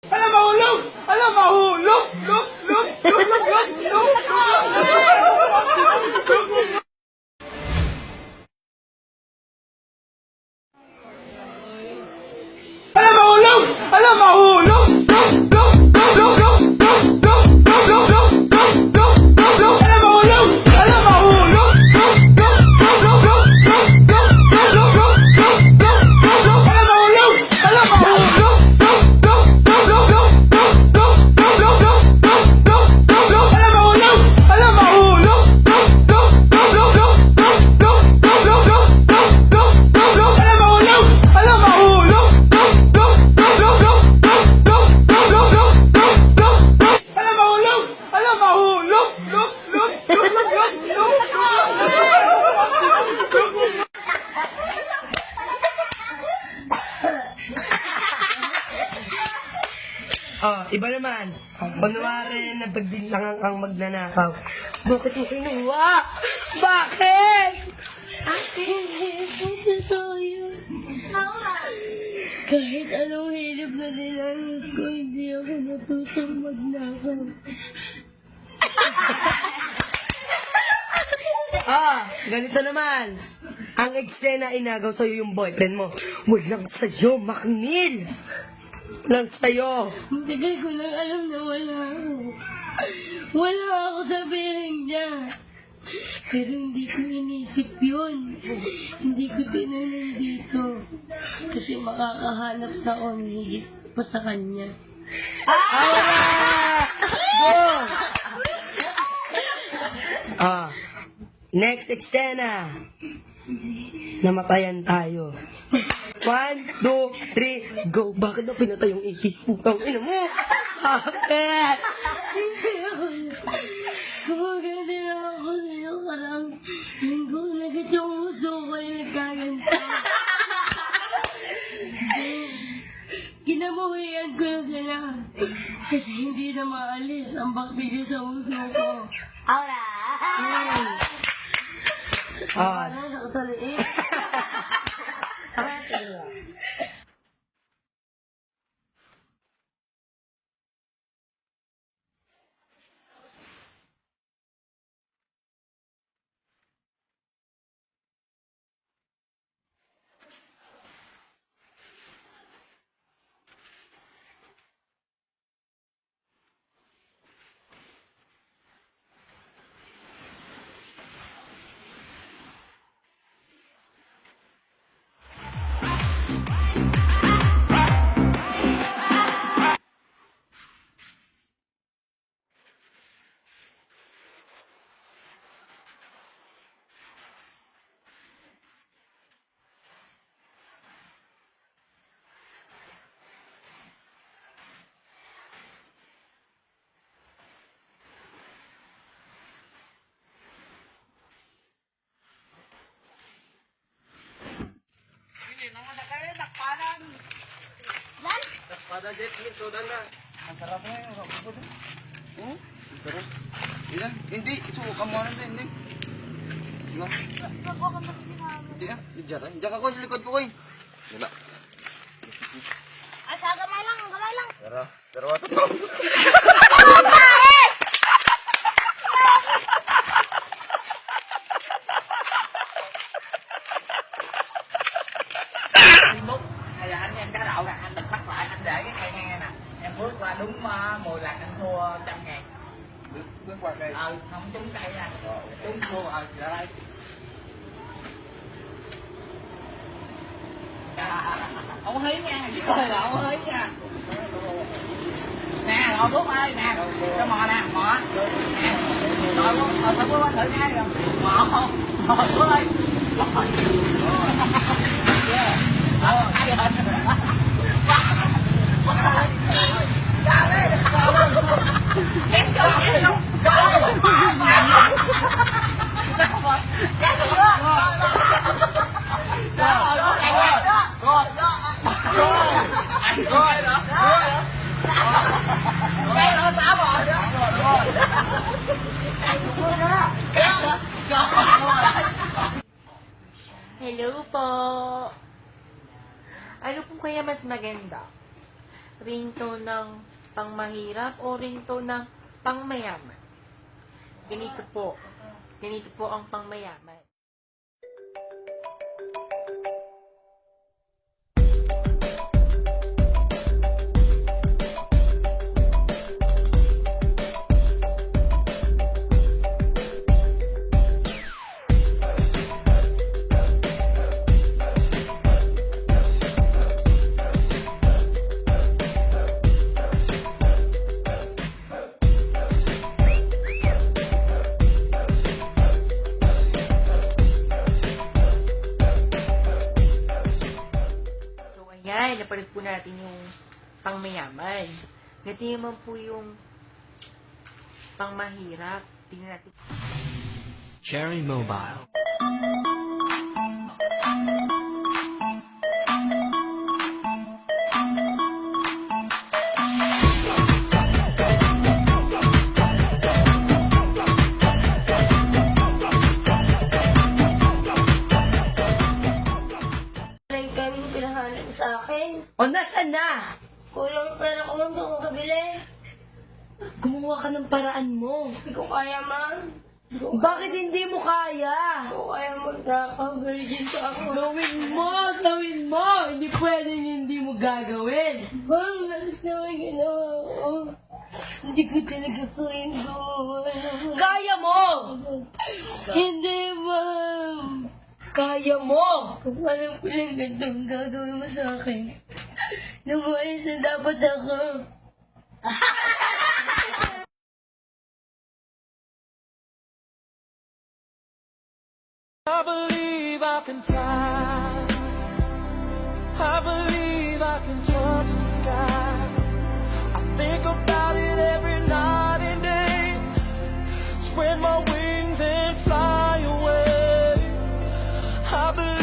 Alam, mahulog! Alam, mahulog! Lug! Lug! Lug! Lug! Lug! Lug! Alam, mahulog! Alam, mahulog! Lug! Lug! Lug! Lug! Lug! Lug! Lug! Lug! Lug! Lug! Lug! Lug! Lug! Alam, mahulog! Alam, mahulog! Lug! Lug! Lug! Lug! Lug! Lug! Lug! Lug! Lug! Lug! Lug! Lug! Alam, mahulog! Alam, mahulog! Oh, iba naman. Kunwari na pagbintangan ang magnanakaw. Bakit mo kinuha? Bakit? Totoo yun. Kahit anong hirap na dinanas ko, hindi ako natutong magnakaw. Ganito naman. Ang eksena inagaw sa'yo yung boyfriend mo. Walang sa'yo, Maknil. Walang sa'yo. Ang tagal ko lang alam na wala ako. Wala ako sa piling niya. Pero hindi ko inisip yun. Hindi ko tinanong dito. Kasi makakahanap na ako ng higit pa sa kanya. Next eksena. Namatayan tayo. 1, 2, 3, go. Bakit na pinatay yung ipis? Putang ina mo. Bakit? Kumaganda na ako sa'yo karang linggo na gitong uso ko yung nagkaganda. Kinamuhian ko na sila kasi hindi na maalis ang bakterya sa uso ko. Ano sa kataliit? Pada jet min sodan na. Ang sarap na yun. Oh, ang sarap. Ilan? Hindi, isuka mo na din. Diba? Hindi ah, diyan ako sa likod ko ko eh. Wala. Asa gamay lang, gamay lang. Pero ato to. Anh em cá đậu nè, anh định bắt lại anh để cái cây nghe nè, em bước qua đúng 10 lần anh thua 100.000. Bước qua đây. Không trúng cây nè, trúng thua ra đây. Không hí nha, chứ không là không hí nha. Nè, rồi bước ơi, nè, cho mò nè, mò. Rồi bước qua thử nha, mò không, mò bước ơi. Hello po. Ano po kaya mas maganda? ringtone ng pangmahirap o ringtone ng pangmayaman? Ganito po. Ganito po ang pangmayaman. Ayan, napanood po natin yung pangmayaman. Ganito naman po yung pangmahirap. Tingnan natin. Cherry Mobile. Ang kami pinahanap mo sa akin. O, nasaan na? Kulang pera ko lang kung kabili. Gumawa ka ng paraan mo. Hindi ko kaya, ma'am. Bakit hindi mo kaya? Hindi ko kaya magkaka-virgin pa ako. Gawin mo! Gawin mo! Hindi pwedeng hindi mo gagawin. Ma'am, lahat naman ginawa ko. Hindi ko talaga kayang gawa. Kaya mo! Hindi, ma'am. Kaya mo! Kung alam ko lang ganito ang gagawin mo sa akin. Lumayas na dapat ako. I believe I can fly. I believe I can touch the sky. I think about it every night and day. Spread my wings and fly away. I believe